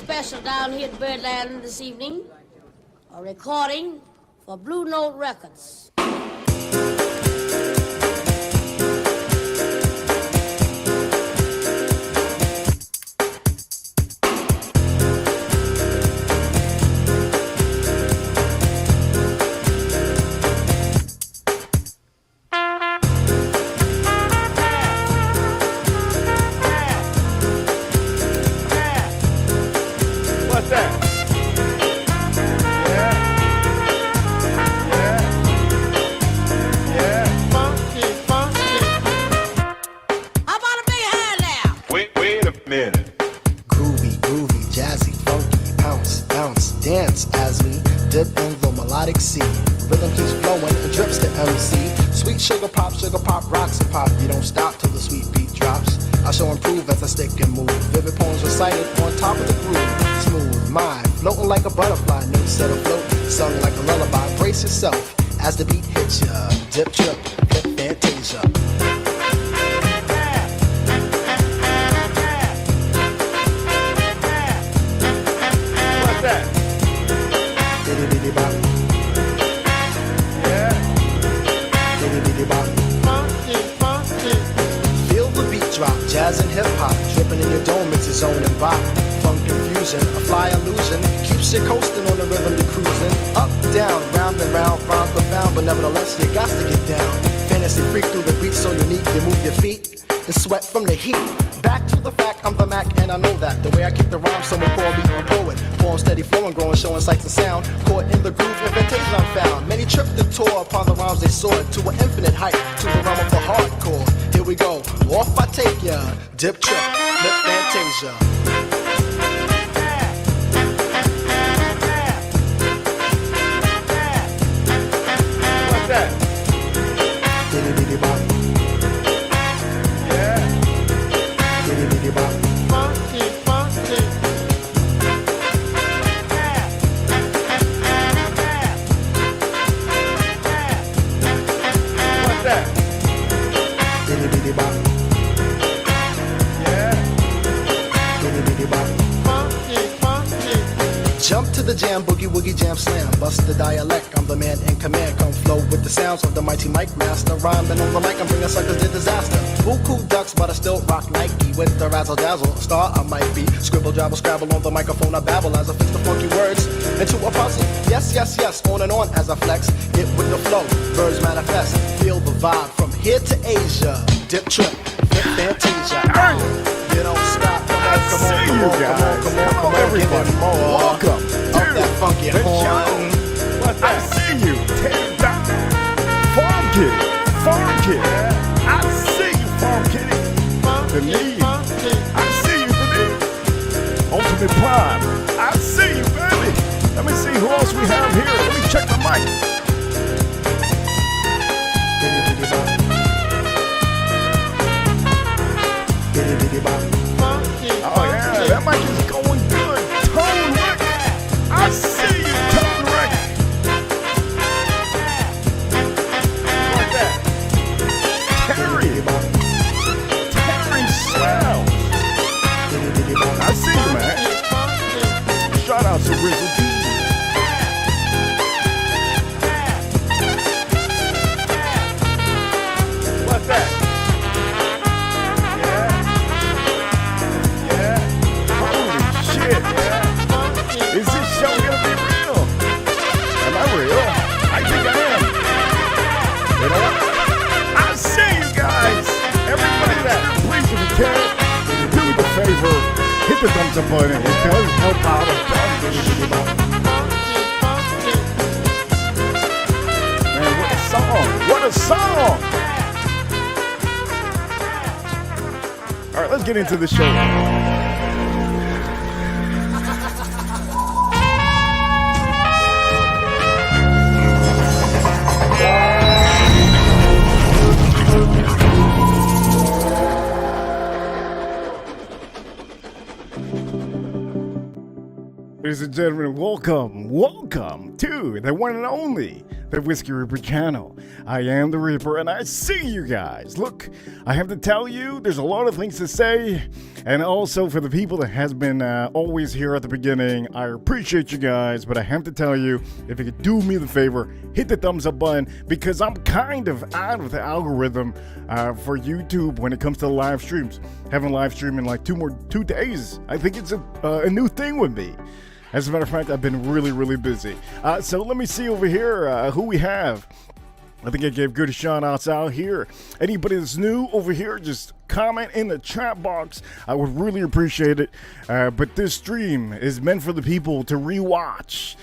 special down here at Birdland this evening. A recording for Blue Note Records. Sugar pop, rocks and pop. You don't stop till the sweet beat drops. I shall improve as I stick and move. Vivid poems recited on top of the groove. Smooth mind, floating like a butterfly. Notes set afloat, sung like a lullaby. Brace yourself as the beat hits ya. Dip, trip, hip, fantasia. What's that? Diddy diddy bop. Feel the beat drop, jazz and hip hop, dripping in your dome, it's a zone and bop. Funk confusion, a fly illusion, keeps you coasting on the rhythm you're cruising. Up, down, round and round, rhymes profound, but nevertheless you got to get down. Fantasy freak through the beat so unique, you move your feet and sweat from the heat. Back to the fact, I'm the Mac and I know that. The way I kick the rhyme, someone call me a poet. Form steady flowing, growing, showing sights and sound. Caught in the groove, invitation I found. Many tripped and tore upon the rhymes they soared to an infinite height, to the realm of the hardcore. Here we go, off I take ya. Dip, trip, lip, fantasia. What's that? Diddy diddy bop. Funky, funky. What's that? Diddy diddy bop. Yeah. Diddy diddy bop. Funky, funky. Jump to the jam, boogie woogie jam slam. Bust the dialect, I'm the man in command. Come flow with the sounds of the mighty mic master. Rhyming on the mic, I'm bringing suckers to disaster. Buku ducks, but I still rock Nike with the razzle dazzle. Star I might be. Scribble, jabble, scrabble on the microphone. I babble as I fix the funky words into a puzzle. Yes, yes, yes, on and on as I flex. Get with the flow, birds manifest. Feel the vibe from here to Asia. Dip, trip, hip, fantasia. You don't stop. Come on, come on, come on, come on, come on, everybody. Welcome to that funky horn. I see you, tear down. Funky, funky. I see you, funky. The need. I see you, the need. Ultimate Prime. I see you, baby. Let me see who else we have here. Let me check the mic. Oh yeah, that mic is going good. Tone Rick. I see you, Tone Rick. What's that? Terry Swell. I see you, man. Shout out to Rizzle D. What's that? Is this show gonna be real? Am I real? I think I am. You know what? I see you guys. Everybody that, please, if you can, do me the favor, hit the thumbs up button. It does help out a bunch. Man, what a song! What a song! All right, let's get into the show. Ladies and gentlemen, welcome to the one and only the Whiskey Reaper channel. I am the Reaper, and I see you guys. Look, I have to tell you, there's a lot of things to say, and also for the people that has been always here at the beginning, I appreciate you guys, but I have to tell you, if you could do me the favor, hit the thumbs up button, because I'm kind of out of the algorithm for YouTube when it comes to live streams. Haven't live streamed in like 2 days. I think it's a new thing with me. As a matter of fact, I've been really busy. So let me see over here who we have. I think I gave good shout-outs out here. Anybody that's new over here, just comment in the chat box. I would really appreciate it. But this stream is meant for the people to rewatch.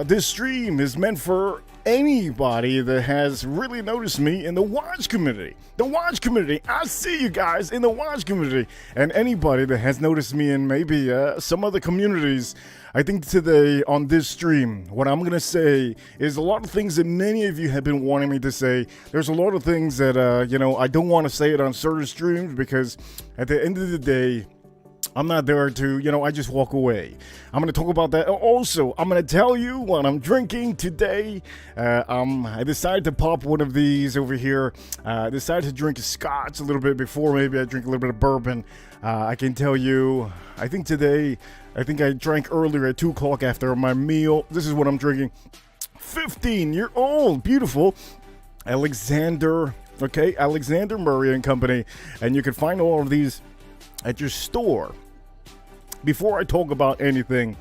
This stream is meant for anybody that has really noticed me in the watch community. The watch community. I see you guys in the watch community. And anybody that has noticed me in maybe some other communities. I think today on this stream, what I'm going to say is a lot of things that many of you have been wanting me to say. There's a lot of things that, I don't want to say it on certain streams because at the end of the day, I'm not there to, I just walk away. I'm going to talk about that. Also, I'm going to tell you what I'm drinking today. I decided to pop one of these over here. I decided to drink a scotch a little bit before maybe I drink a little bit of bourbon. I can tell you, I think I drank earlier at 2 o'clock after my meal. This is what I'm drinking. 15-year-old, beautiful Alexander Murray and Company. And you can find all of these at your store. Before I talk about anything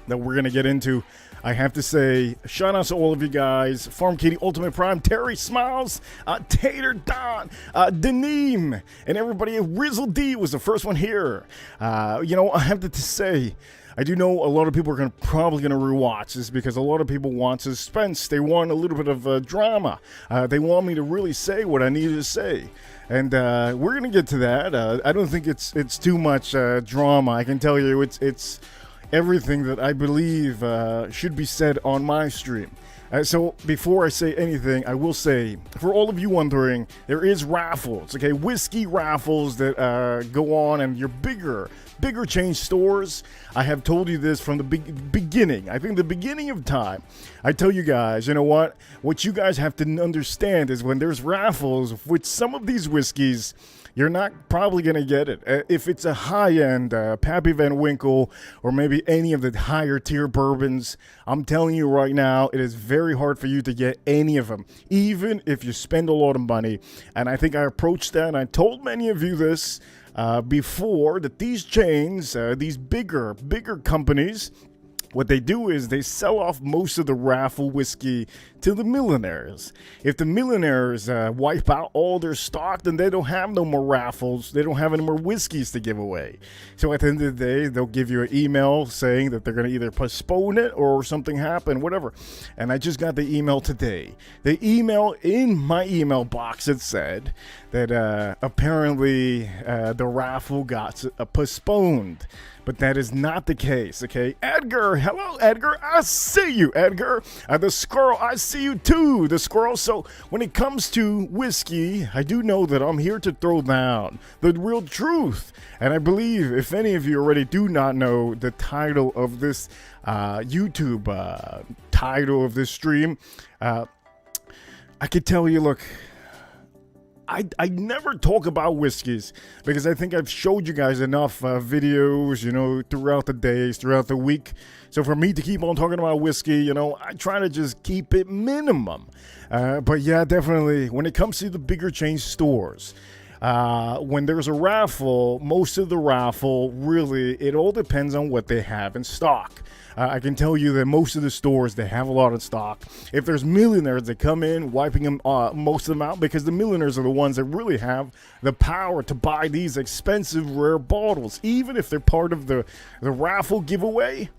that we're going to get into, I have to say, shout out to all of you guys. Farm Kitty, Ultimate Prime, Terry Smiles, Tater Don, Deneem, and everybody. Rizzle D was the first one here. I have to say, I do know a lot of people are probably going to rewatch this because a lot of people want suspense. They want a little bit of drama. They want me to really say what I needed to say. And we're going to get to that. I don't think it's too much drama. I can tell you it's everything that I believe should be said on my stream. So before I say anything, I will say, for all of you wondering, there is raffles, okay? Whiskey raffles that go on in your bigger chain stores. I have told you this from the beginning. I think the beginning of time. I tell you guys, you know what? What you guys have to understand is when there's raffles with some of these whiskeys, you're not probably going to get it. If it's a high-end Pappy Van Winkle or maybe any of the higher-tier bourbons, I'm telling you right now, it is very hard for you to get any of them, even if you spend a lot of money. And I think I approached that, and I told many of you this before, that these chains, these bigger companies, what they do is they sell off most of the raffle whiskey to the millionaires. If the millionaires wipe out all their stock, then they don't have no more raffles. They don't have any more whiskeys to give away. So at the end of the day, they'll give you an email saying that they're going to either postpone it or something happen, whatever. And I just got the email today. The email in my email box, it said that apparently the raffle got postponed. But that is not the case, okay? Edgar, hello, Edgar. I see you, Edgar. The Squirrel, I see you too, the Squirrel. So when it comes to whiskey, I do know that I'm here to throw down the real truth. And I believe if any of you already do not know the title of this YouTube title of this stream, I could tell you, look, I never talk about whiskeys because I think I've showed you guys enough videos, throughout the days, throughout the week. So for me to keep on talking about whiskey, I try to just keep it minimum. But yeah, definitely when it comes to the bigger chain stores, when there's a raffle, most of the raffle, really, it all depends on what they have in stock. I can tell you that most of the stores, they have a lot of stock. If there's millionaires that come in, wiping them most of them out, because the millionaires are the ones that really have the power to buy these expensive, rare bottles. Even if they're part of the raffle giveaway,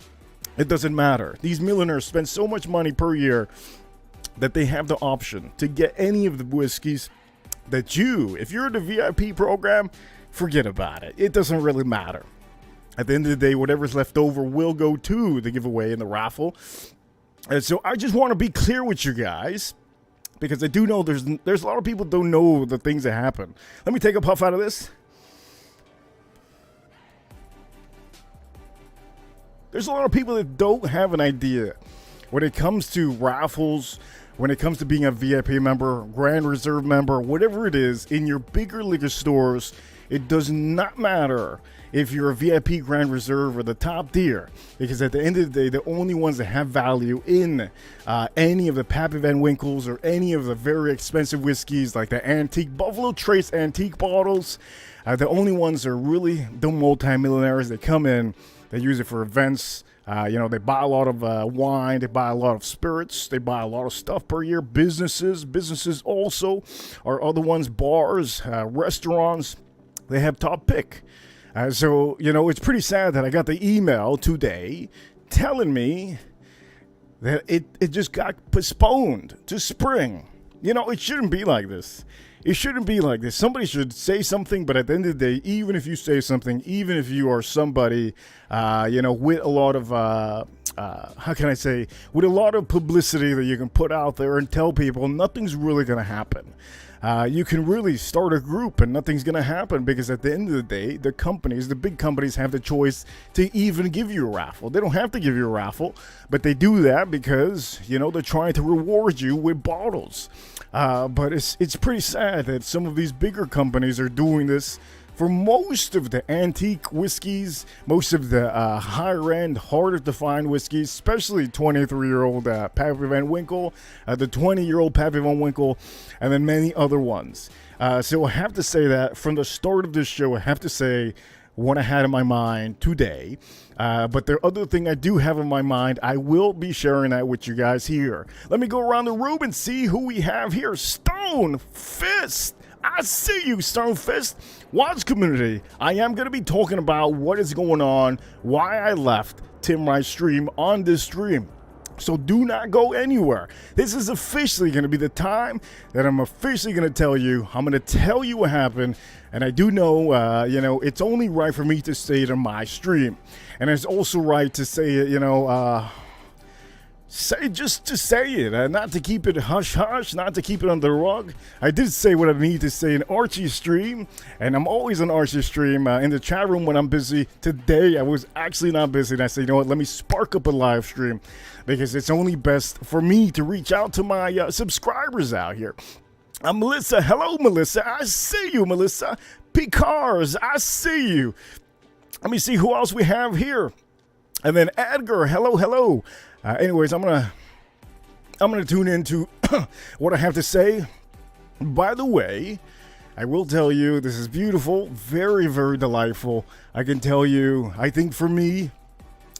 it doesn't matter. These millionaires spend so much money per year that they have the option to get any of the whiskeys that if you're in the VIP program, forget about it. It doesn't really matter. At the end of the day, whatever's left over will go to the giveaway in the raffle. And so I just want to be clear with you guys, because I do know there's a lot of people who don't know the things that happen. Let me take a puff out of this. There's a lot of people that don't have an idea when it comes to raffles, when it comes to being a VIP member, Grand Reserve member, whatever it is, in your bigger liquor stores, it does not matter if you're a VIP Grand Reserve or the top tier, because at the end of the day, the only ones that have value in any of the Pappy Van Winkles or any of the very expensive whiskeys like the antique Buffalo Trace antique bottles, the only ones are really the multimillionaires that come in. They use it for events. They buy a lot of wine. They buy a lot of spirits. They buy a lot of stuff per year. Businesses also are other ones. Bars, restaurants. They have top pick. So it's pretty sad that I got the email today telling me that it just got postponed to spring. It shouldn't be like this. It shouldn't be like this. Somebody should say something, but at the end of the day, even if you say something, even if you are somebody, with a lot of, with a lot of publicity that you can put out there and tell people, nothing's really going to happen. You can really start a group and nothing's going to happen, because at the end of the day, the big companies have the choice to even give you a raffle. They don't have to give you a raffle, but they do that because, they're trying to reward you with bottles. But it's pretty sad that some of these bigger companies are doing this for most of the antique whiskeys, most of the higher-end, harder-to-find whiskeys, especially 23-year-old Pappy Van Winkle, the 20-year-old Pappy Van Winkle, and then many other ones. So I have to say that from the start of this show, I have to say what I had in my mind today. But the other thing I do have in my mind, I will be sharing that with you guys here. Let me go around the room and see who we have here. Stone Fist. I see you, Stone Fist. Watch community. I am going to be talking about what is going on, why I left Tim Rice Stream on this stream. So do not go anywhere. This is officially going to be the time that I'm officially going to tell you. I'm going to tell you what happened. And I do know, it's only right for me to say it on my stream. And it's also right to say it, just to say it, not to keep it hush-hush, not to keep it under the rug. I did say what I need to say in Archie's stream, and I'm always on Archie's stream in the chat room when I'm busy. Today, I was actually not busy, and I said, let me spark up a live stream, because it's only best for me to reach out to my subscribers out here. Melissa, hello, Melissa. I see you, Melissa. Picars, I see you. Let me see who else we have here. And then Edgar, hello. Anyways, I'm gonna tune into what I have to say. By the way, I will tell you this is beautiful, very, very delightful. I can tell you, I think for me,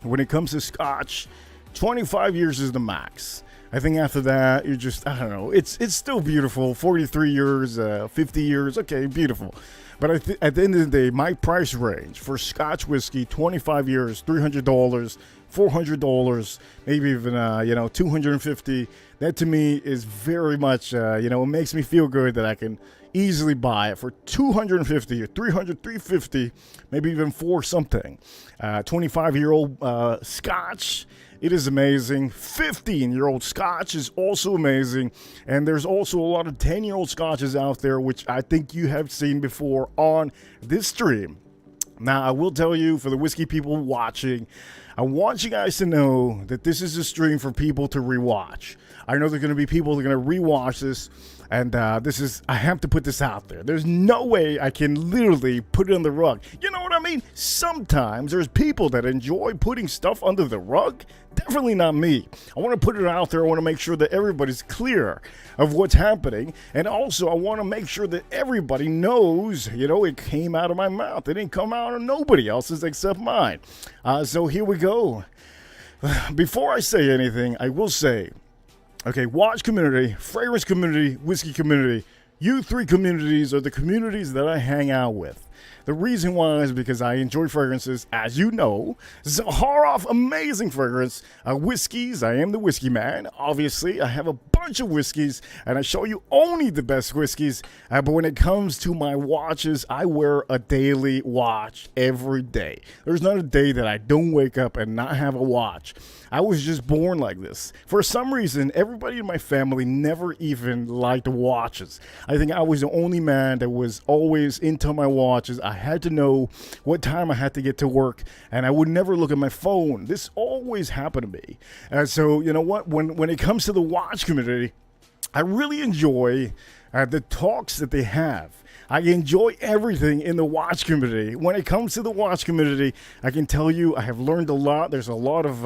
when it comes to Scotch, 25 years is the max. I think after that, you're just, I don't know, it's still beautiful. 43 years, 50 years, okay, beautiful. But at the end of the day, my price range for Scotch whiskey, 25 years, $300, $400, maybe even, $250. That to me is very much, it makes me feel good that I can easily buy it for $250 or $300, $350, maybe even for something. 25-year-old Scotch. It is amazing. 15-year-old Scotch is also amazing. And there's also a lot of 10-year-old Scotches out there, which I think you have seen before on this stream. Now, I will tell you, for the whiskey people watching, I want you guys to know that this is a stream for people to rewatch. I know there are going to be people that are going to rewatch this. And I have to put this out there. There's no way I can literally put it on the rug. You know what I mean? Sometimes there's people that enjoy putting stuff under the rug. Definitely not me. I want to put it out there. I want to make sure that everybody's clear of what's happening. And also, I want to make sure that everybody knows, it came out of my mouth. It didn't come out of nobody else's except mine. So here we go. Before I say anything, I will say, okay, watch community, fragrance community, whiskey community. You three communities are the communities that I hang out with. The reason why is because I enjoy fragrances, as you know. Zaharoff, amazing fragrance. Whiskeys, I am the whiskey man. Obviously, I have a bunch of whiskeys, and I show you only the best whiskeys. But when it comes to my watches, I wear a daily watch every day. There's not a day that I don't wake up and not have a watch. I was just born like this. For some reason, everybody in my family never even liked watches. I think I was the only man that was always into my watches. I had to know what time I had to get to work, and I would never look at my phone. This always happened to me. And so, you know what? When it comes to the watch community, I really enjoy the talks that they have. I enjoy everything in the watch community. When it comes to the watch community, I can tell you I have learned a lot. There's a lot of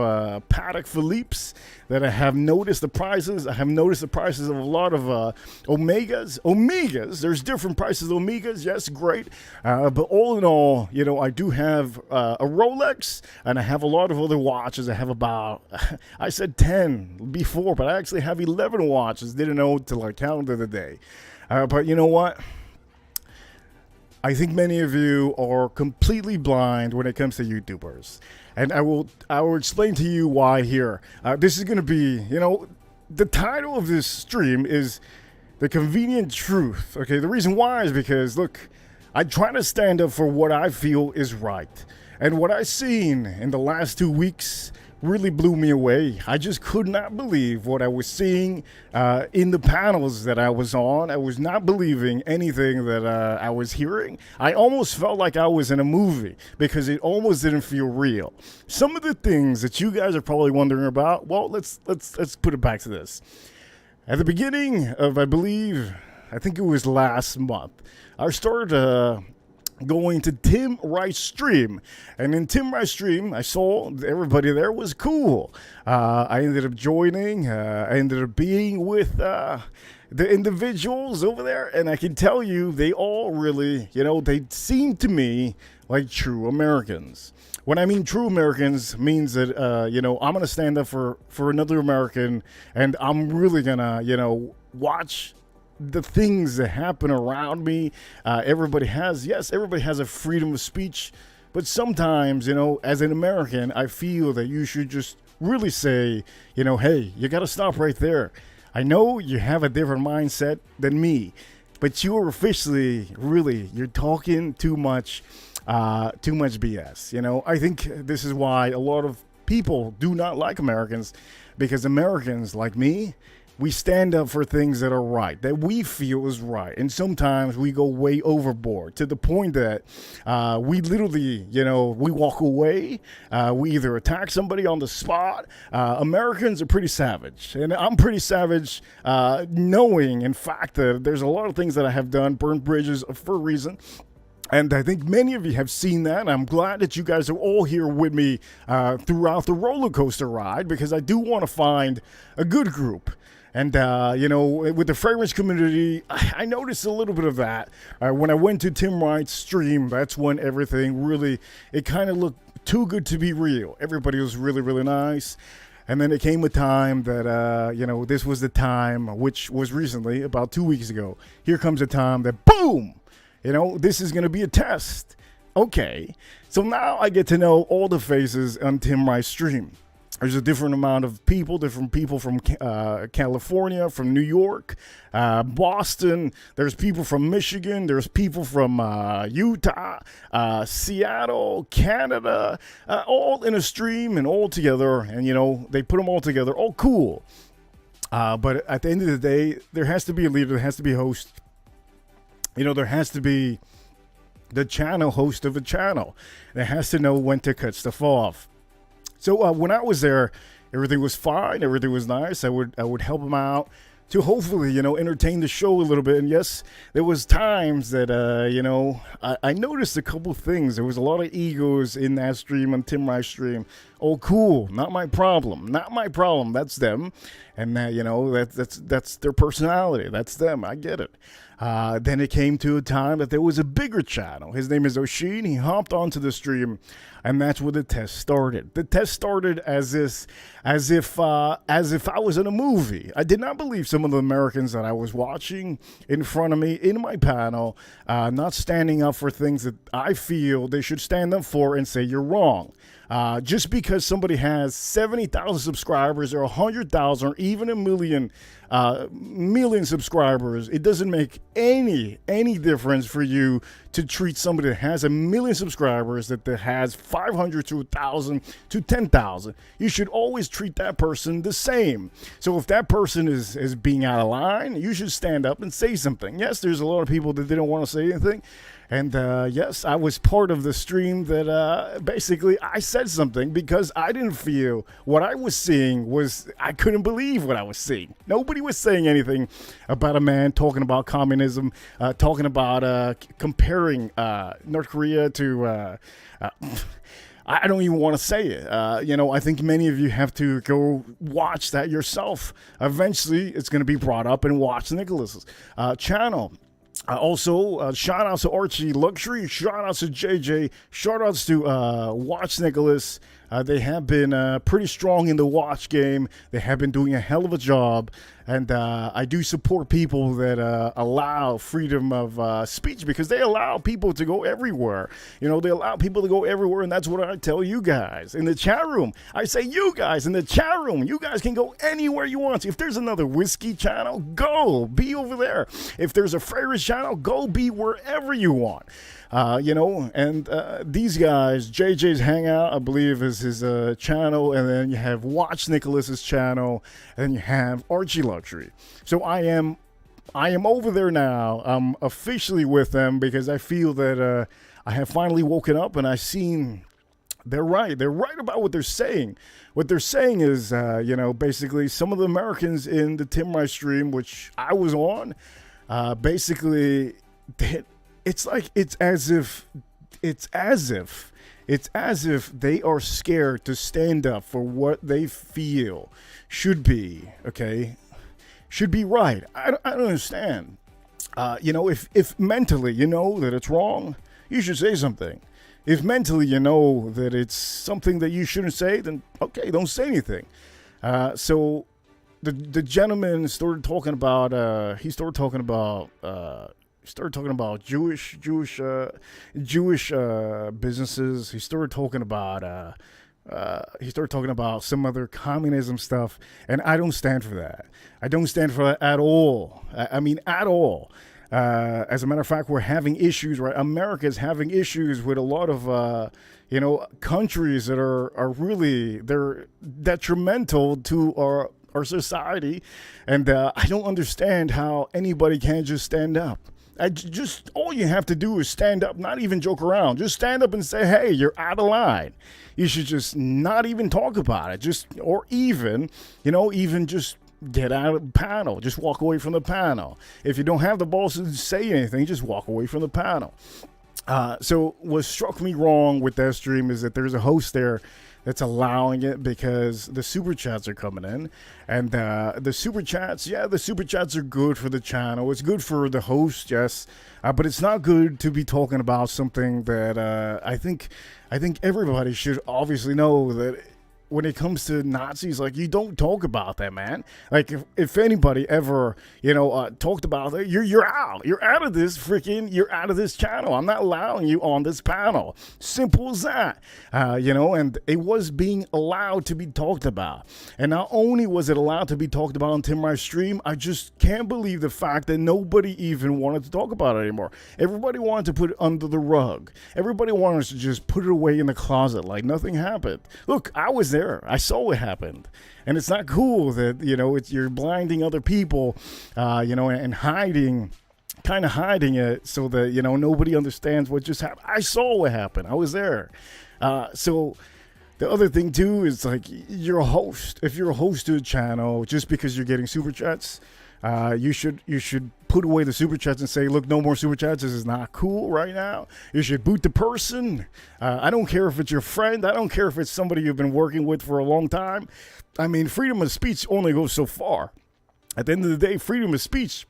Patek Philippe's that I have noticed the prices. I have noticed the prices of a lot of Omegas. Omegas, there's different prices of Omegas. Yes, great. But all in all, I do have a Rolex, and I have a lot of other watches. I have about, I said 10 before, but I actually have 11 watches. Didn't know till I counted the day. But you know what? I think many of you are completely blind when it comes to YouTubers. And I will explain to you why here. This is going to be, the title of this stream is The Convenient Truth. Okay, the reason why is because, look, I try to stand up for what I feel is right. And what I've seen in the last 2 weeks really blew me away. I just could not believe what I was seeing in the panels that I was on. I was not believing anything that I was hearing. I almost felt like I was in a movie because it almost didn't feel real. Some of the things that you guys are probably wondering about, well, let's put it back to this. At the beginning of, I think it was last month, I started going to Tim Wright's stream, and in Tim Wright's stream I saw everybody there was cool. I ended up joining. I ended up being with the individuals over there, and I can tell you they all really, they seem to me like true Americans. When I mean true Americans, means that I'm gonna stand up for another American, and I'm really gonna watch the things that happen around me. Everybody has a freedom of speech, but sometimes, as an American, I feel that you should just really say, hey, you got to stop right there. I know you have a different mindset than me, but you are officially, you're talking too much BS. I think this is why a lot of people do not like Americans, because Americans like me, we stand up for things that are right, that we feel is right. And sometimes we go way overboard to the point that we literally, we walk away. We either attack somebody on the spot. Americans are pretty savage. And I'm pretty savage, knowing, in fact, that there's a lot of things that I have done, burned bridges for a reason. And I think many of you have seen that. I'm glad that you guys are all here with me throughout the roller coaster ride, because I do want to find a good group. And, with the fragrance community, I noticed a little bit of that. When I went to Tim Wright's stream, that's when everything really, it kind of looked too good to be real. Everybody was really, really nice. And then it came a time that, this was the time, which was recently, about 2 weeks ago. Here comes a time that, boom, this is going to be a test. Okay. So now I get to know all the faces on Tim Wright's stream. There's a different amount of people, different people from California, from New York, Boston. There's people from Michigan. There's people from Utah, Seattle, Canada, all in a stream and all together. And, they put them all together. All cool. But at the end of the day, there has to be a leader. There has to be a host. There has to be the channel host of a channel. That has to know when to cut stuff off. So when I was there, everything was fine. Everything was nice. I would help them out to hopefully, entertain the show a little bit. And yes, there was times that, I noticed a couple things. There was a lot of egos in that stream, on Tim Wright's stream. Oh, cool. Not my problem. Not my problem. That's them. And that's their personality. That's them. I get it. Then it came to a time that there was a bigger channel. His name is Oshin. He hopped onto the stream, and that's where the test started. The test started as if I was in a movie. I did not believe some of the Americans that I was watching in front of me in my panel, not standing up for things that I feel they should stand up for and say you're wrong. Just because somebody has 70,000 subscribers or 100,000 or even a million subscribers, it doesn't make any difference for you to treat somebody that has 1 million subscribers that has 500 to 1,000 to 10,000. You should always treat that person the same. So if that person is being out of line, you should stand up and say something. Yes, there's a lot of people that didn't want to say anything. And yes, I was part of the stream that basically I said something because I didn't feel what I was seeing was, I couldn't believe what I was seeing. Nobody was saying anything about a man talking about communism, talking about comparing North Korea to... I don't even want to say it. I think many of you have to go watch that yourself. Eventually, it's going to be brought up and watch Nicholas's channel. Also, shout outs to Archie Luxury, shout outs to JJ, shout outs to Watch Nicholas. They have been pretty strong in the watch game. They have been doing a hell of a job. And I do support people that allow freedom of speech, because they allow people to go everywhere. They allow people to go everywhere, and that's what I tell you guys in the chat room. I say, you guys in the chat room, you guys can go anywhere you want. If there's another whiskey channel, go be over there. If there's a Freyr's channel, go be wherever you want. And these guys, JJ's Hangout, I believe, is his channel, and then you have Watch Nicholas's channel, and then you have Archie Luxury. So I am over there now. I'm officially with them because I feel that I have finally woken up and I've seen they're right. They're right about what they're saying. What they're saying is, basically some of the Americans in the Tim Rice stream, which I was on, basically, it's as if they are scared to stand up for what they feel should be, okay? Should be right. I don't understand. If mentally you know that it's wrong, you should say something. If mentally you know that it's something that you shouldn't say, then okay, don't say anything. So the gentleman started talking about Jewish businesses. He started talking about some other communism stuff, and I don't stand for that. I don't stand for that at all. I mean, at all. As a matter of fact, we're having issues, right? America's having issues with a lot of, countries that are really, they're detrimental to our society. And I don't understand how anybody can just stand up. All you have to do is stand up, not even joke around. Just stand up and say, hey, you're out of line. You should just not even talk about it. Even just get out of the panel. Just walk away from the panel. If you don't have the balls to say anything, just walk away from the panel. So what struck me wrong with that stream is that there's a host there that's allowing it because the super chats are coming in, and the super chats are good for the channel. It's good for the host, yes, but it's not good to be talking about something that I think everybody should obviously know that. When it comes to Nazis, like, you don't talk about that, man. Like, if anybody ever, talked about it, you're out. You're out of this channel. I'm not allowing you on this panel. Simple as that. And it was being allowed to be talked about. And not only was it allowed to be talked about on Tim Rice's stream, I just can't believe the fact that nobody even wanted to talk about it anymore. Everybody wanted to put it under the rug. Everybody wanted to just put it away in the closet like nothing happened. Look, I was there. I saw what happened, and it's not cool that you're blinding other people, and hiding it so that nobody understands what just happened. I saw what happened. I was there. So the other thing too is, like, you're a host. If you're a host to a channel, just because you're getting super chats, you should put away the super chats and say, look, no more super chats. This is not cool right now. You should boot the person. I don't care if it's your friend. I don't care if it's somebody you've been working with for a long time. I mean, freedom of speech only goes so far. At the end of the day, freedom of speech,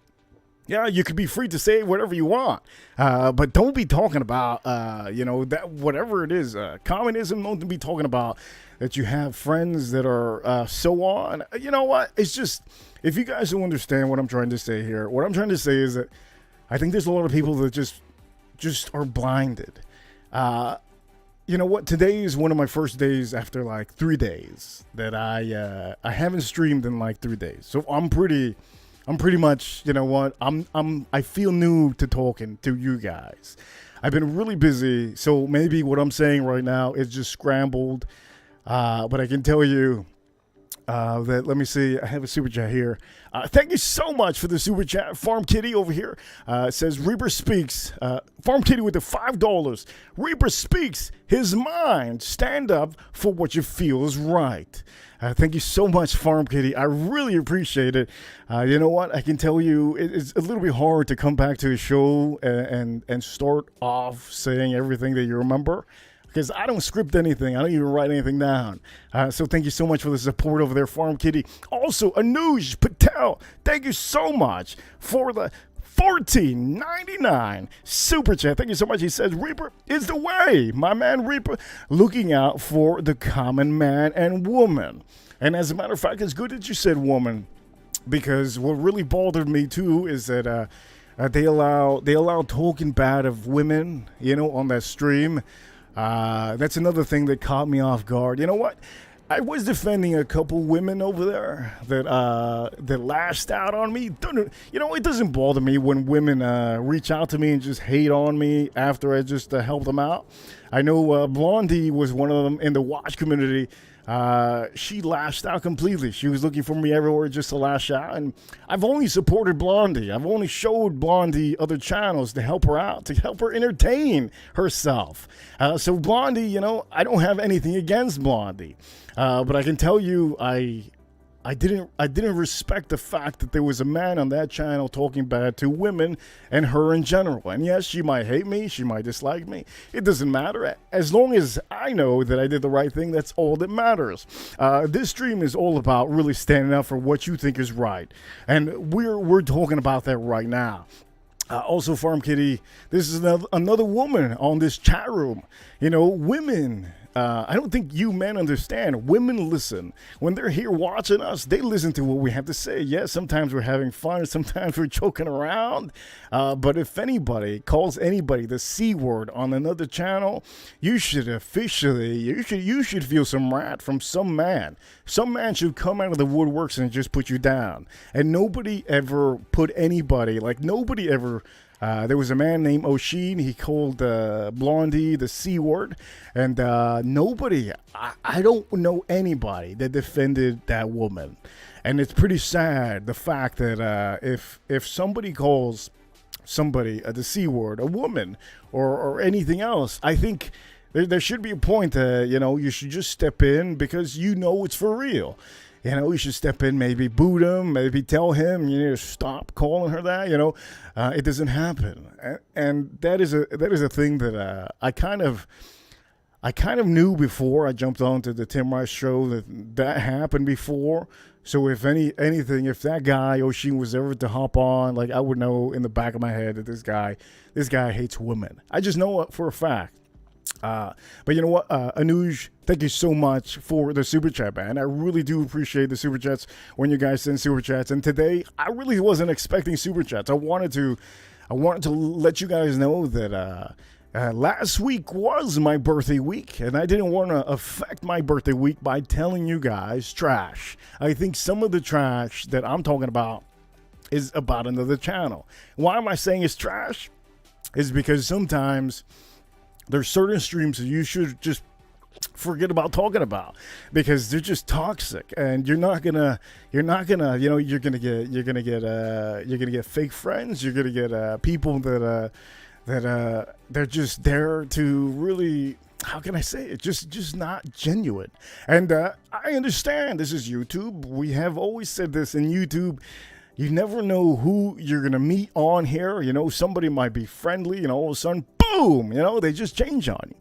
yeah, you could be free to say whatever you want, but don't be talking about, that whatever it is, communism. Don't be talking about that you have friends that are so on. You know what? It's just, if you guys don't understand what I'm trying to say here, what I'm trying to say is that I think there's a lot of people that just are blinded. You know what? Today is one of my first days after like 3 days that I haven't streamed in like 3 days, so I'm pretty much, I feel new to talking to you guys. I've been really busy, so maybe what I'm saying right now is just scrambled. But I can tell you, Let me see. I have a super chat here. Thank you so much for the super chat. Farm Kitty over here says Reaper speaks. Farm Kitty with the $5. Reaper speaks his mind. Stand up for what you feel is right. Thank you so much, Farm Kitty. I really appreciate it. You know what? I can tell you it's a little bit hard to come back to a show and start off saying everything that you remember, because I don't script anything. I don't even write anything down. So thank you so much for the support over there, Farm Kitty. Also, Anuj Patel, thank you so much for the $14.99 super chat. Thank you so much. He says, Reaper is the way. My man Reaper looking out for the common man and woman. And as a matter of fact, it's good that you said woman, because what really bothered me too is that they allow talking bad of women, on that stream. That's another thing that caught me off guard. You know what? I was defending a couple women over there that lashed out on me. It doesn't bother me when women reach out to me and just hate on me after I just help them out. I know Blondie was one of them in the watch community. She lashed out completely. She was looking for me everywhere just to lash out. And I've only supported Blondie. I've only showed Blondie other channels to help her out, to help her entertain herself. So Blondie, I don't have anything against Blondie. But I can tell you, I didn't respect the fact that there was a man on that channel talking bad to women and her in general. And yes, she might hate me, she might dislike me. It doesn't matter. As long as I know that I did the right thing, that's all that matters. This stream is all about really standing up for what you think is right. And we're talking about that right now. Also, Farm Kitty, this is another woman on this chat room. Women. I don't think you men understand. Women listen. When they're here watching us, they listen to what we have to say. Yes, sometimes we're having fun. Sometimes we're joking around. But if anybody calls anybody the C word on another channel, you should feel some wrath from some man. Some man should come out of the woodworks and just put you down. And nobody ever put anybody, there was a man named Oshin. He called Blondie the C word. And nobody, I don't know anybody that defended that woman. And it's pretty sad, the fact that if somebody calls somebody the C word, a woman, or anything else, I think there should be a point you should just step in, because it's for real. You should step in, maybe boot him, maybe tell him, stop calling her that. It doesn't happen, and that is a thing that I kind of knew before I jumped onto the Tim Rice show that happened before. So if anything, if that guy Oshin was ever to hop on, I would know in the back of my head that this guy hates women. I just know it for a fact. But you know what, Anuj, thank you so much for the super chat, man. I really do appreciate the super chats when you guys send super chats. And today, I really wasn't expecting super chats. I wanted to let you guys know that last week was my birthday week, and I didn't want to affect my birthday week by telling you guys trash. I think some of the trash that I'm talking about is about another channel. Why am I saying it's trash? Is because sometimes there's certain streams that you should just forget about talking about, because they're just toxic, and you're gonna get fake friends. You're gonna get people that they're just there to really, how can I say it? Just not genuine. And I understand this is YouTube. We have always said this in YouTube. You never know who you're going to meet on here. Somebody might be friendly, and all of a sudden, boom, they just change on you.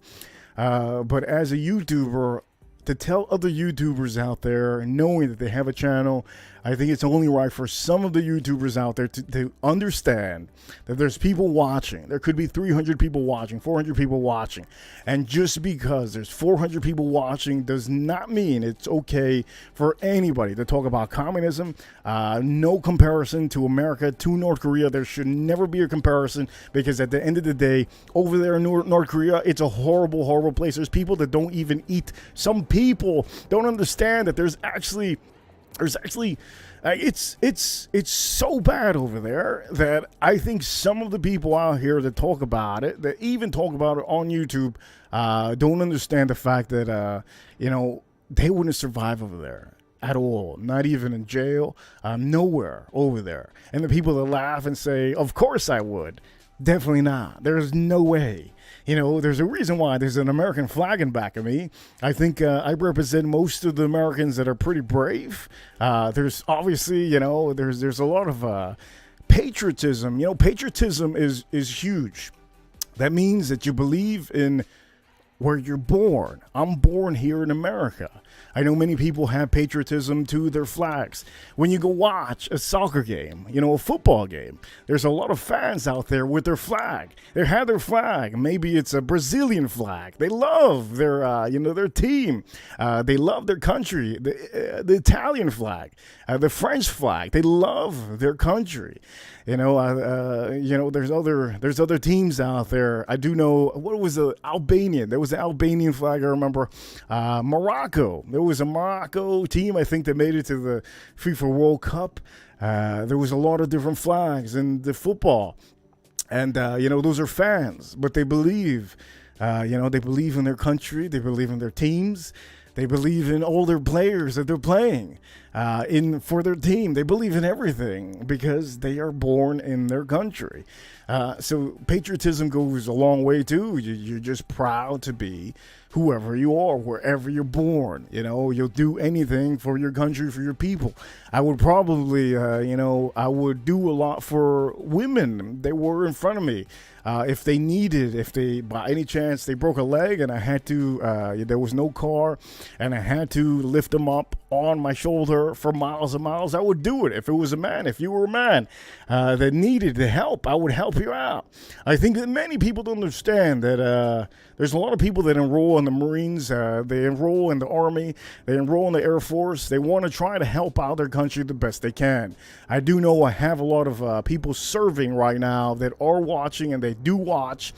But as a YouTuber, to tell other YouTubers out there, knowing that they have a channel, I think it's only right for some of the YouTubers out there to understand that there's people watching. There could be 300 people watching, 400 people watching. And just because there's 400 people watching does not mean it's okay for anybody to talk about communism. No comparison to America, to North Korea. There should never be a comparison, because at the end of the day, over there in North Korea, it's a horrible, horrible place. There's people that don't even eat. Some people don't understand that there's actually it's so bad over there that I think some of the people out here that talk about it, that even talk about it on YouTube, don't understand the fact that they wouldn't survive over there. at all, not even in jail, nowhere over there. And the people that laugh and say, of course I would, definitely not. There's no way. You know, there's a reason why there's an American flag in back of me. I think I represent most of the Americans that are pretty brave. There's obviously, you know, there's a lot of patriotism. You know, patriotism is huge. That means that you believe in where you're born. I'm born here in America. I know many people have patriotism to their flags. When you go watch a soccer game, you know, a football game, there's a lot of fans out there with their flag. They have their flag. Maybe it's a Brazilian flag. They love their, their team. They love their country. The Italian flag, the French flag. They love their country. There's other teams out there. I do know, what was the Albanian? There was an Albanian flag, I remember. Morocco. There was a Morocco team, I think, that made it to the FIFA World Cup. There was a lot of different flags in the football. And, those are fans, but they believe, they believe in their country. They believe in their teams. They believe in all their players that they're playing for their team. They believe in everything because they are born in their country. So patriotism goes a long way, too. You're just proud to be whoever you are, wherever you're born. You know, you'll do anything for your country, for your people. I would probably, I would do a lot for women that were in front of me. If they, by any chance, they broke a leg and I had to, there was no car and I had to lift them up on my shoulder for miles and miles, I would do it. If it was a man, if you were a man that needed the help, I would help you out. I think that many people don't understand that there's a lot of people that enroll in the Marines, they enroll in the Army, they enroll in the Air Force. They want to try to help out their country the best they can. I do know I have a lot of people serving right now that are watching, and they do watch.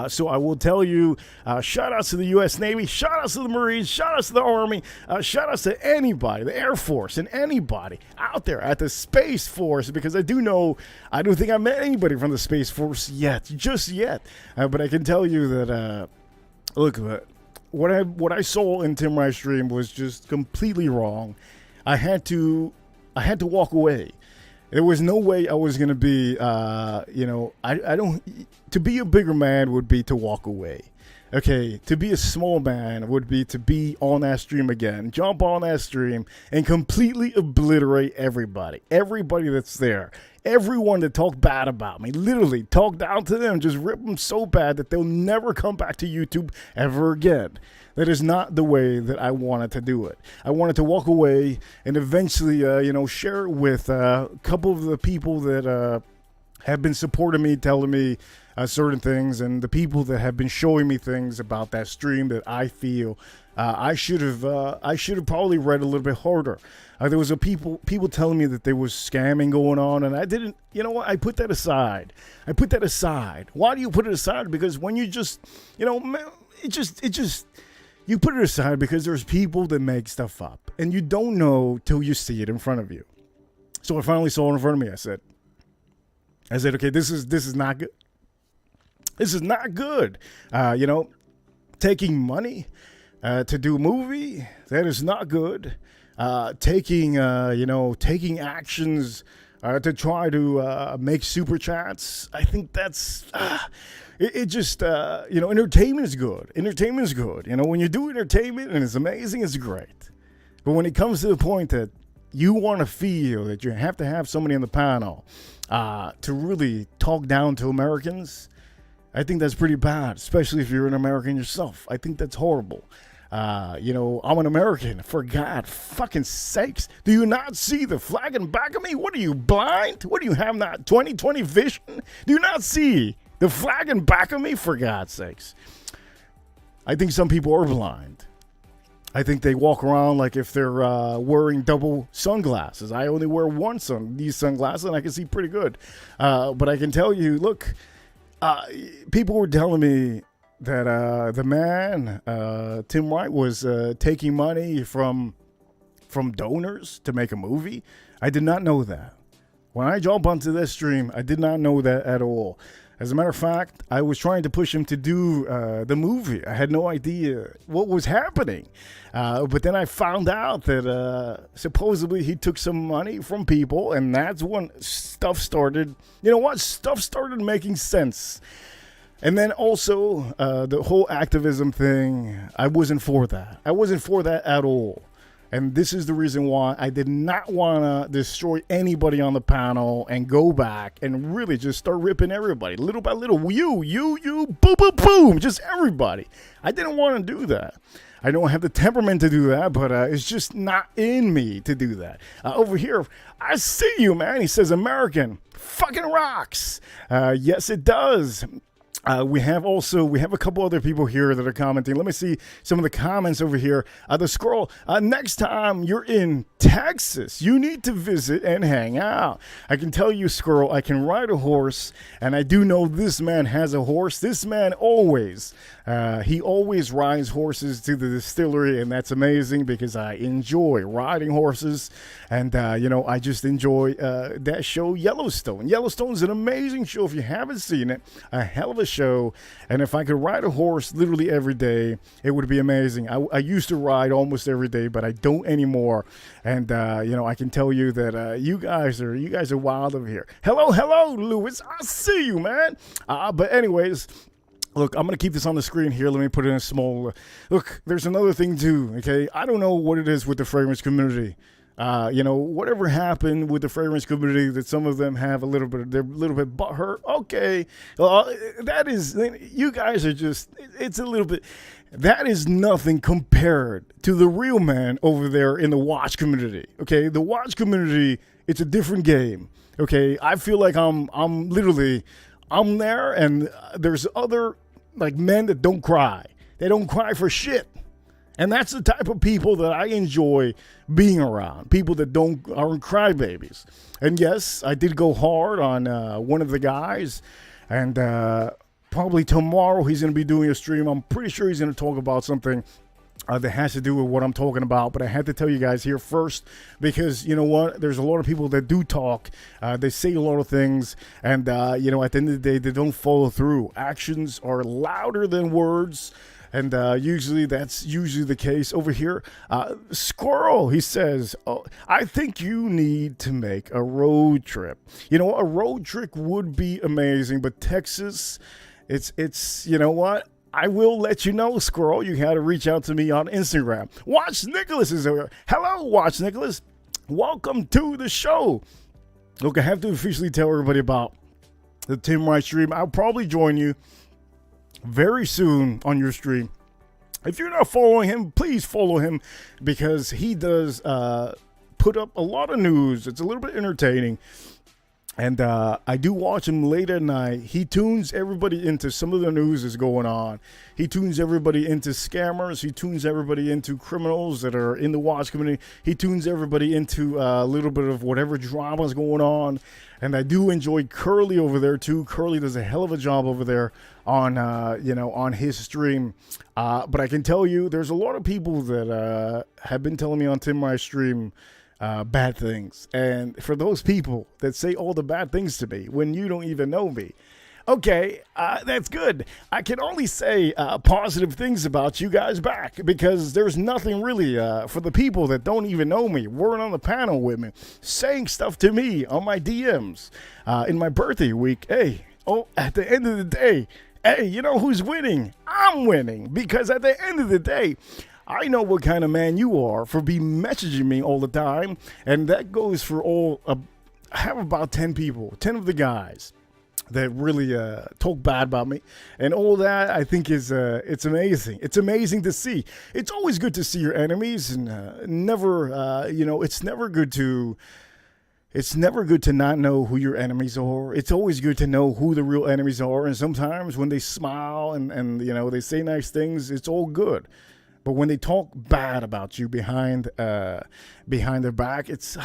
So I will tell you, shout outs to the U.S. Navy, shout outs to the Marines, shout outs to the Army, shout outs to anybody, the Air Force, and anybody out there at the Space Force, because I don't think I met anybody from the Space Force just yet. But I can tell you that, what I saw in Tim Rice's stream was just completely wrong. I had to walk away. There was no way I was going to be, to be a bigger man would be to walk away. Okay, to be a small man would be to be on that stream again, jump on that stream and completely obliterate everybody that's there. Everyone that talked bad about me, literally talk down to them, just rip them so bad that they'll never come back to YouTube ever again. That is not the way that I wanted to do it. I wanted to walk away and eventually, share it with a couple of the people that have been supporting me, telling me certain things, and the people that have been showing me things about that stream that I feel I should have probably read a little bit harder. There was people telling me that there was scamming going on, and I didn't. You know what? I put that aside. Why do you put it aside? Because when you just, you put it aside because there's people that make stuff up, and you don't know till you see it in front of you. So I finally saw it in front of me. I said, okay, this is not good. This is not good. Taking money to do a movie, that is not good. Taking actions to try to make super chats, I think that's entertainment is good. Entertainment is good. When you do entertainment and it's amazing, it's great. But when it comes to the point that you want to feel that you have to have somebody on the panel to really talk down to Americans, I think that's pretty bad, especially if you're an American yourself. I think that's horrible. I'm an American, for God fucking sakes. Do you not see the flag in back of me? What are you, blind? What do you have, not 20/20 vision? Do you not see the flag in back of me? For God's sakes. I think some people are blind. I think they walk around like if they're wearing double sunglasses. I only wear these sunglasses, and I can see pretty good. But I can tell you, look, people were telling me that the man, Tim Wright, was taking money from donors to make a movie. I did not know that. When I jumped onto this stream, I did not know that at all. As a matter of fact, I was trying to push him to do the movie. I had no idea what was happening. But then I found out that supposedly he took some money from people, and that's when stuff started. You know what? Stuff started making sense. And then also the whole activism thing, I wasn't for that. I wasn't for that at all. And this is the reason why I did not want to destroy anybody on the panel and go back and really just start ripping everybody little by little. You, boom, boom, boom, just everybody. I didn't want to do that. I don't have the temperament to do that, but it's just not in me to do that. Over here, I see you, man. He says American fucking rocks. Yes, it does. We have a couple other people here that are commenting. Let me see some of the comments over here. The scroll. Next time you're in Texas, you need to visit and hang out. I can tell you, Squirrel, I can ride a horse, and I do know this man has a horse. This man always rides horses to the distillery, and that's amazing because I enjoy riding horses, and I just enjoy that show Yellowstone. Yellowstone's an amazing show if you haven't seen it. A hell of a show, and if I could ride a horse literally every day, it would be amazing. I used to ride almost every day, but I don't anymore. And I can tell you that you guys are wild over here. Hello, Lewis. I see you, man. But anyways. Look, I'm going to keep this on the screen here. Let me put it in a small... Look, there's another thing too, okay? I don't know what it is with the fragrance community. Whatever happened with the fragrance community that some of them have they're a little bit butthurt. Okay. That is... You guys are just... It's a little bit... That is nothing compared to the real man over there in the watch community, okay? The watch community, it's a different game, okay? I feel like I'm there, and there's other men that don't cry. They don't cry for shit. And that's the type of people that I enjoy being around. People that aren't crybabies. And yes, I did go hard on one of the guys. And probably tomorrow he's going to be doing a stream. I'm pretty sure he's going to talk about something that has to do with what I'm talking about. But I had to tell you guys here first, because you know what? There's a lot of people that do talk. They say a lot of things. And, at the end of the day, they don't follow through. Actions are louder than words. And usually that's the case over here. Squirrel, he says, I think you need to make a road trip. A road trip would be amazing. But Texas, it's you know what? I will let you know, Squirrel. You got to reach out to me on Instagram. Watch Nicholas is over. Hello, Watch Nicholas. Welcome to the show. Look, I have to officially tell everybody about the Tim Wright stream. I'll probably join you very soon on your stream. If you're not following him, please follow him, because he does put up a lot of news. It's a little bit entertaining. And I do watch him late at night. He tunes everybody into some of the news that's going on. He tunes everybody into scammers. He tunes everybody into criminals that are in the watch community. He tunes everybody into a little bit of whatever drama is going on. And I do enjoy Curly over there too. Curly does a hell of a job over there on on his stream. But I can tell you, there's a lot of people that have been telling me on Tim Wright's stream bad things. And for those people that say all the bad things to me when you don't even know me, okay, that's good. I can only say positive things about you guys back, because there's nothing really for the people that don't even know me, weren't on the panel with me, saying stuff to me on my DMs in my birthday week. At the end of the day, hey, you know who's winning? I'm winning, because at the end of the day, I know what kind of man you are for being messaging me all the time. And that goes for all. I have about 10 people, 10 of the guys that really talk bad about me. And all that, I think, is it's amazing. It's amazing to see. It's always good to see your enemies. And it's never good to... It's never good to not know who your enemies are. It's always good to know who the real enemies are. And sometimes when they smile and they say nice things, it's all good. But when they talk bad about you behind their back, it's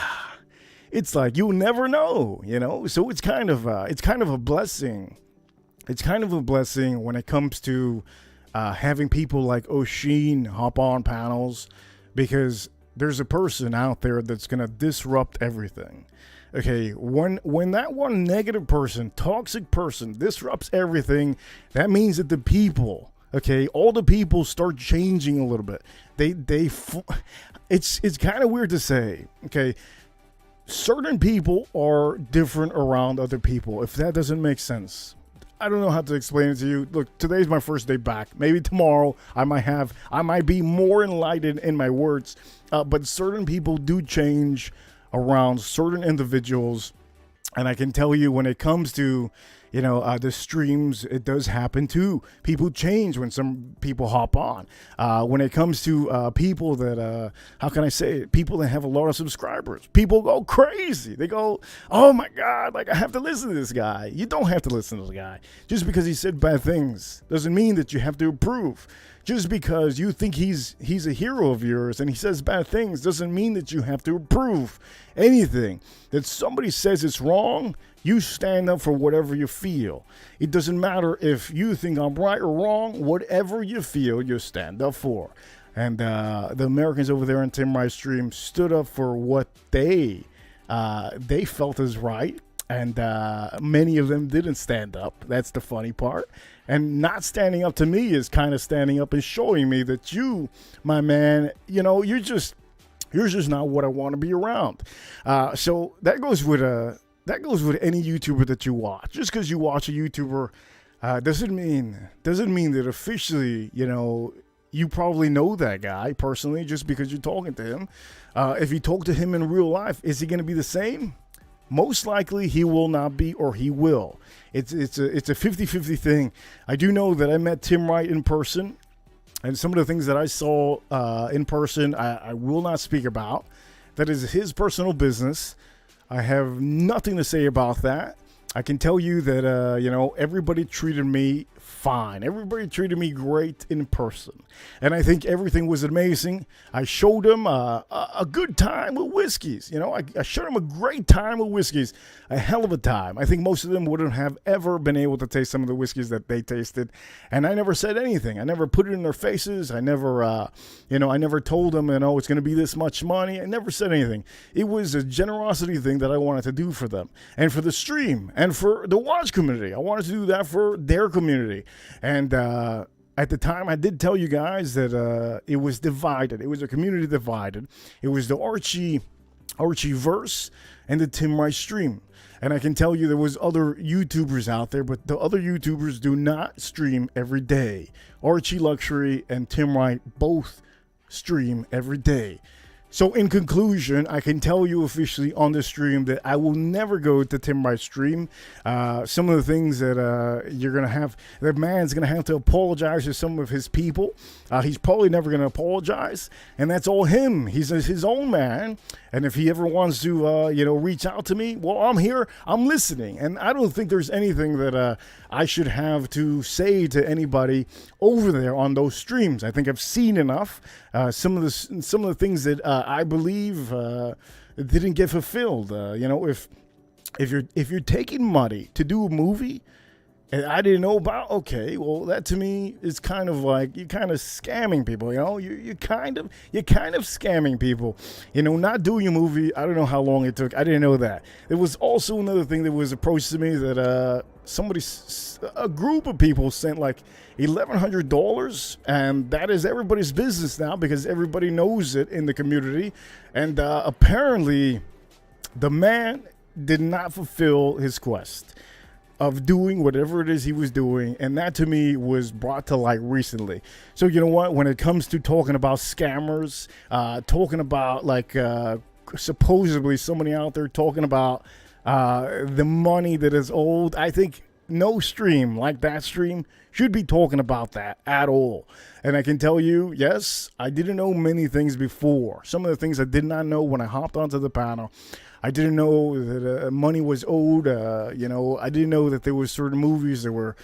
like you'll never know, So it's kind of a blessing. It's kind of a blessing when it comes to having people like Oshin hop on panels, because there's a person out there that's gonna disrupt everything. Okay, when that one negative person, toxic person, disrupts everything, that means that the people, okay, all the people start changing a little bit. It's kind of weird to say, okay. Certain people are different around other people, if that doesn't make sense. I don't know how to explain it to you. Look, today's my first day back. Maybe tomorrow I might be more enlightened in my words. But certain people do change around certain individuals. And I can tell you when it comes to, the streams, it does happen too. People change when some people hop on. When it comes to people that, how can I say it? People that have a lot of subscribers. People go crazy. They go, oh my God, like I have to listen to this guy. You don't have to listen to this guy. Just because he said bad things doesn't mean that you have to approve. Just because you think he's a hero of yours and he says bad things doesn't mean that you have to approve anything. That somebody says it's wrong, you stand up for whatever you feel. It doesn't matter if you think I'm right or wrong. Whatever you feel, you stand up for. And the Americans over there on Tim Livestream stood up for what they felt is right. And many of them didn't stand up. That's the funny part. And not standing up to me is kind of standing up and showing me that you, my man, you're just not what I want to be around. So that goes with any YouTuber that you watch. Just because you watch a YouTuber doesn't mean that officially, you probably know that guy personally just because you're talking to him. If you talk to him in real life, is he going to be the same? Most likely he will not be, or he will. It's a 50-50 thing. I do know that I met Tim Wright in person, and some of the things that I saw in person, I will not speak about. That is his personal business. I have nothing to say about that. I can tell you that, everybody treated me fine. Everybody treated me great in person. And I think everything was amazing. I showed them a good time with whiskeys. I showed them a great time with whiskeys. A hell of a time. I think most of them wouldn't have ever been able to taste some of the whiskeys that they tasted. And I never said anything. I never put it in their faces. I never, I never told them, it's going to be this much money. I never said anything. It was a generosity thing that I wanted to do for them. And for the stream. And for the watch community. I wanted to do that for their community. And at the time, I did tell you guys that it was divided. It was a community divided. It was the Archie verse and the Tim Rice stream. And I can tell you there was other YouTubers out there, but the other YouTubers do not stream every day. Archie Luxury and Tim Wright both stream every day. So in conclusion, I can tell you officially on this stream that I will never go to Tim Wright's stream. Some of the things that that man's going to have to apologize to some of his people. He's probably never going to apologize. And that's all him. He's his own man. And if he ever wants to, reach out to me, well, I'm here. I'm listening. And I don't think there's anything that I should have to say to anybody over there on those streams. I think I've seen enough. Some of the things that I believe didn't get fulfilled. If you're taking money to do a movie and I didn't know about, okay, well, that to me is kind of like you're kind of scamming people. You're kind of scamming people. Not doing a movie. I don't know how long it took. I didn't know that. There was also another thing that was approached to me that a group of people sent like $1,100, and that is everybody's business now because everybody knows it in the community. And apparently the man did not fulfill his quest of doing whatever it is he was doing, and that to me was brought to light recently. So you know what, when it comes to talking about scammers, talking about like supposedly somebody out there talking about the money that is owed, I think no stream like that stream should be talking about that at all. And I can tell you, yes, I didn't know many things before. Some of the things I did not know when I hopped onto the panel. I didn't know that money was owed. I didn't know that there was certain movies that were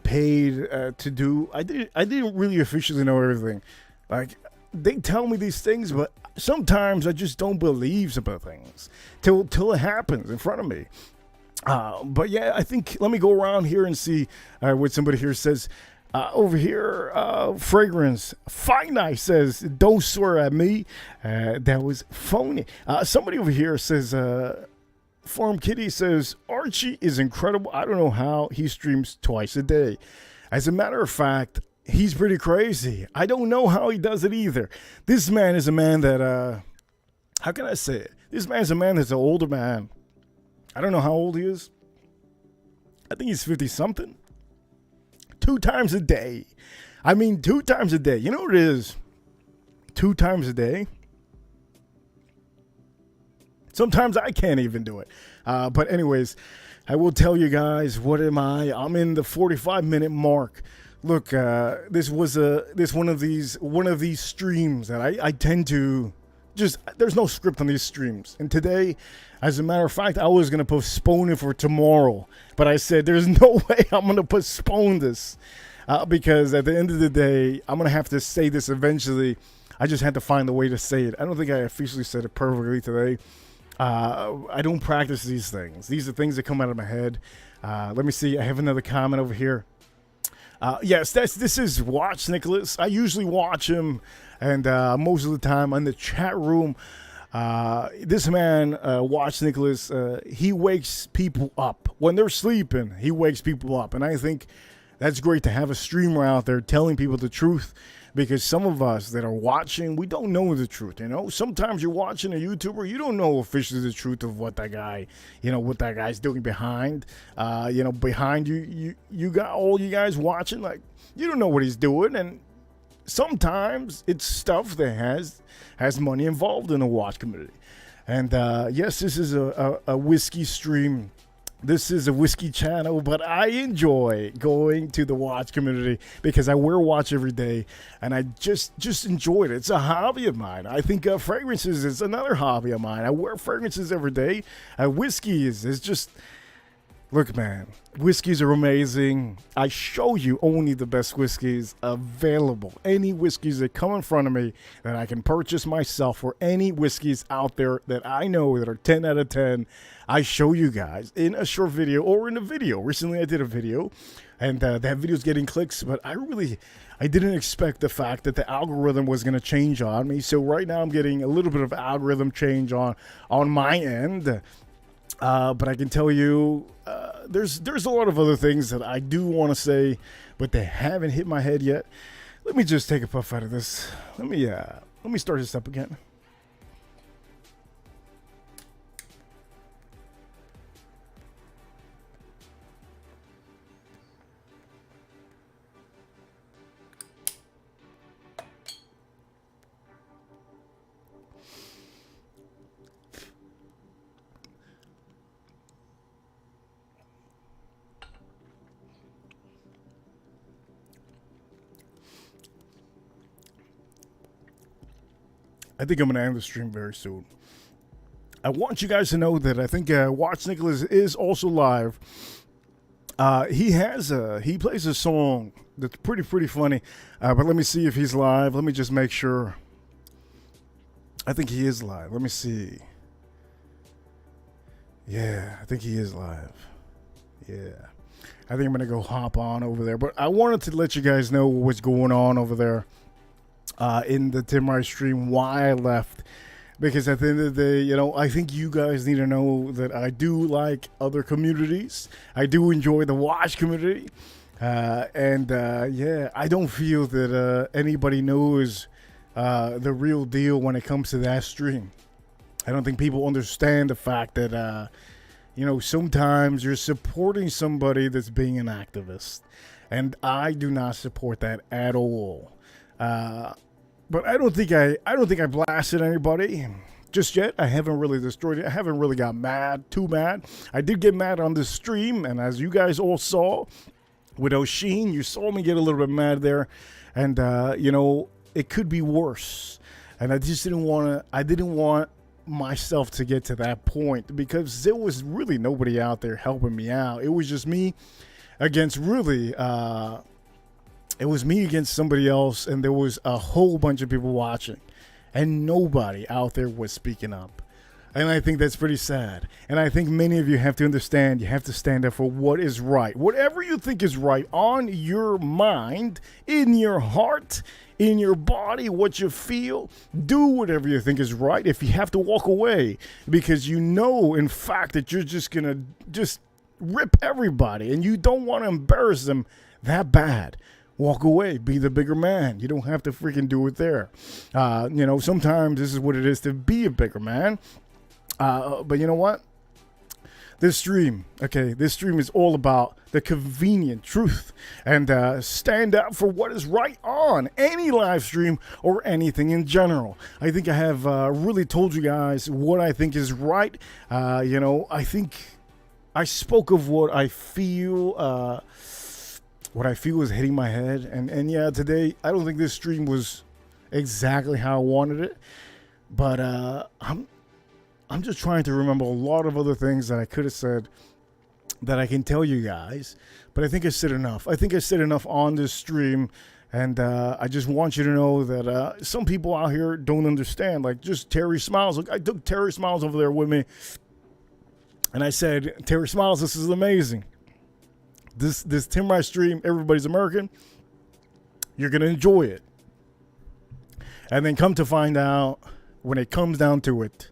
paid to do. I didn't really officially know everything. Like, they tell me these things, but sometimes I just don't believe some of the things till it happens in front of me. But yeah, I think let me go around here and see what somebody here says. Over here, Fragrance Finite says, "Don't swear at me." That was phony. Somebody over here says, Farm Kitty says, Archie is incredible. I don't know how he streams twice a day. As a matter of fact, he's pretty crazy. I don't know how he does it either. This man is a man that, how can I say it? This man is a man that's an older man. I don't know how old he is. I think he's 50-something. 2 times a day. I mean, 2 times a day. You know what it is? 2 times a day. Sometimes I can't even do it. But anyways, I will tell you guys, what am I? I'm in the 45-minute mark. Look, this one of these streams that I tend to just, there's no script on these streams. And today, as a matter of fact, I was going to postpone it for tomorrow. But I said, there's no way I'm going to postpone this. Because at the end of the day, I'm going to have to say this eventually. I just had to find a way to say it. I don't think I officially said it perfectly today. I don't practice these things. These are things that come out of my head. Let me see. I have another comment over here. Yes, this is Watch Nicholas. I usually watch him, and most of the time in the chat room. This man, Watch Nicholas, he wakes people up. When they're sleeping, he wakes people up. And I think that's great to have a streamer out there telling people the truth. Because some of us that are watching, we don't know the truth, you know. Sometimes you're watching a YouTuber, you don't know officially the truth of what that guy, what that guy's doing behind. Behind you got all you guys watching, like, you don't know what he's doing. And sometimes it's stuff that has money involved in the watch community. And yes, this is a whiskey stream. This is a whiskey channel, but I enjoy going to the watch community because I wear a watch every day, and I just enjoy it. It's a hobby of mine. I think fragrances is another hobby of mine. I wear fragrances every day. Whiskey is just... Look, man, whiskeys are amazing. I show you only the best whiskeys available. Any whiskeys that come in front of me that I can purchase myself, or any whiskeys out there that I know that are 10 out of 10, I show you guys in a short video or in a video. Recently, I did a video, and that video's getting clicks, but I didn't expect the fact that the algorithm was going to change on me. So right now, I'm getting a little bit of algorithm change on my end. But I can tell you, there's a lot of other things that I do want to say, but they haven't hit my head yet. Let me just take a puff out of this. Let me start this up again. I think I'm going to end the stream very soon. I want you guys to know that I think Watch Nicholas is also live. He plays a song that's pretty funny. But let me see if he's live. Let me just make sure. I think he is live. Let me see. Yeah, I think he is live. Yeah. I think I'm going to go hop on over there. But I wanted to let you guys know what's going on over there. In the Tim Rice stream, why I left, because at the end of the day, I think you guys need to know that I do like other communities. I do enjoy the watch community, I don't feel that anybody knows the real deal when it comes to that stream. I don't think people understand the fact that sometimes you're supporting somebody that's being an activist, and I do not support that at all. But I don't think I blasted anybody just yet. I haven't really destroyed it. I haven't really got too mad. I did get mad on this stream, and as you guys all saw with Oshin, you saw me get a little bit mad there, and it could be worse. And I just didn't want myself to get to that point, because there was really nobody out there helping me out. It was just me against it was me against somebody else, and there was a whole bunch of people watching, and nobody out there was speaking up. And I think that's pretty sad. And I think many of you have to understand, you have to stand up for what is right. Whatever you think is right on your mind, in your heart, in your body, what you feel. Do whatever you think is right. If you have to walk away because you know, in fact, that you're just going to just rip everybody and you don't want to embarrass them that bad, walk away. Be the bigger man. You don't have to freaking do it there. Sometimes this is what it is to be a bigger man. But you know what? This stream is all about the convenient truth and stand up for what is right on any live stream or anything in general. I think I have really told you guys what I think is right. I think I spoke of what I feel. What I feel is hitting my head. And yeah, today, I don't think this stream was exactly how I wanted it. But I'm just trying to remember a lot of other things that I could have said that I can tell you guys. But I think I said enough. I think I said enough on this stream. And I just want you to know that some people out here don't understand. Like just Terry Smiles. Look, I took Terry Smiles over there with me. And I said, Terry Smiles, this is amazing. This Tim Rice stream, everybody's American. You're going to enjoy it. And then come to find out when it comes down to it.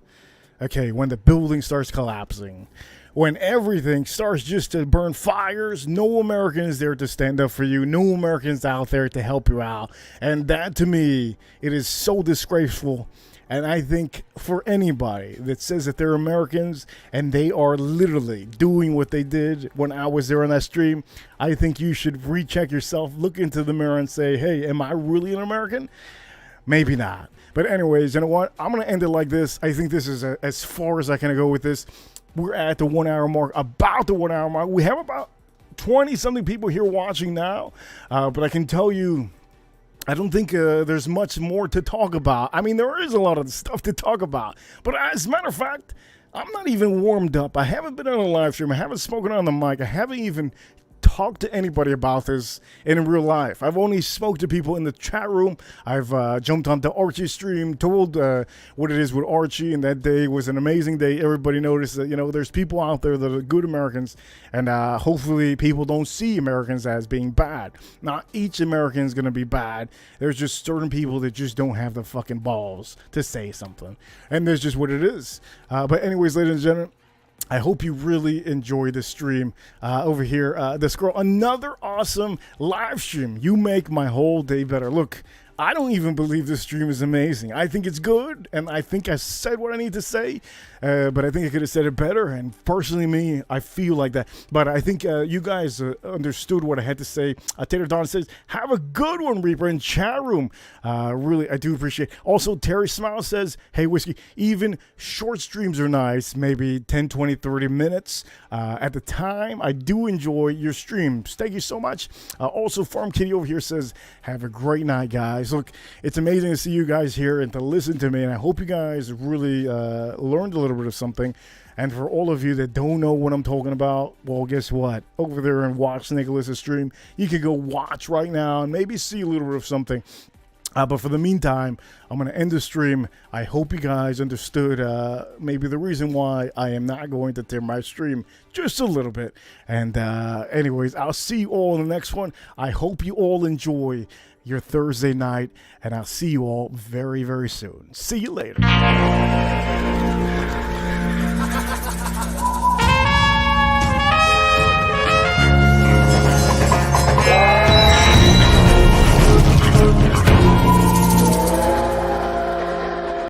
Okay, when the building starts collapsing, when everything starts just to burn fires, no American is there to stand up for you. No American's out there to help you out. And that, to me, it is so disgraceful. And I think for anybody that says that they're Americans and they are literally doing what they did when I was there on that stream, I think you should recheck yourself, look into the mirror and say, hey, am I really an American? Maybe not. But anyways, you know what? I'm going to end it like this. I think this is as far as I can go with this. We're at the 1 hour mark, about the 1 hour mark. We have about 20-something people here watching now. But I can tell you, I don't think there's much more to talk about. I mean, there is a lot of stuff to talk about. But as a matter of fact, I'm not even warmed up. I haven't been on a live stream. I haven't spoken on the mic. I haven't even talk to anybody about this in real life. I've only spoke to people in the chat room. I've jumped onto Archie's stream, told what it is with Archie, and that day was an amazing day. Everybody noticed that, there's people out there that are good Americans, and hopefully people don't see Americans as being bad. Not each American is going to be bad. There's just certain people that just don't have the fucking balls to say something, and that's just what it is. But anyways, ladies and gentlemen, I hope you really enjoy this stream over here. This girl, another awesome live stream. You make my whole day better. Look, I don't even believe this stream is amazing. I think it's good, and I think I said what I need to say, but I think I could have said it better, and personally, me, I feel like that. But I think you guys understood what I had to say. Taylor Don says, have a good one, Reaper, in chat room. Really, I do appreciate it. Also, Terry Smile says, hey, Whiskey, even short streams are nice, maybe 10, 20, 30 minutes at the time. I do enjoy your streams. Thank you so much. Also, Farm Kitty over here says, have a great night, guys. Look, it's amazing to see you guys here and to listen to me, and I hope you guys really learned a little bit of something. And for all of you that don't know what I'm talking about, well, guess what? Over there and watch Nicholas's stream. You can go watch right now and maybe see a little bit of something. But for the meantime, I'm going to end the stream. I hope you guys understood maybe the reason why I am not going to dim my stream just a little bit. And anyways, I'll see you all in the next one. I hope you all enjoy your Thursday night, and I'll see you all very, very soon. See you later.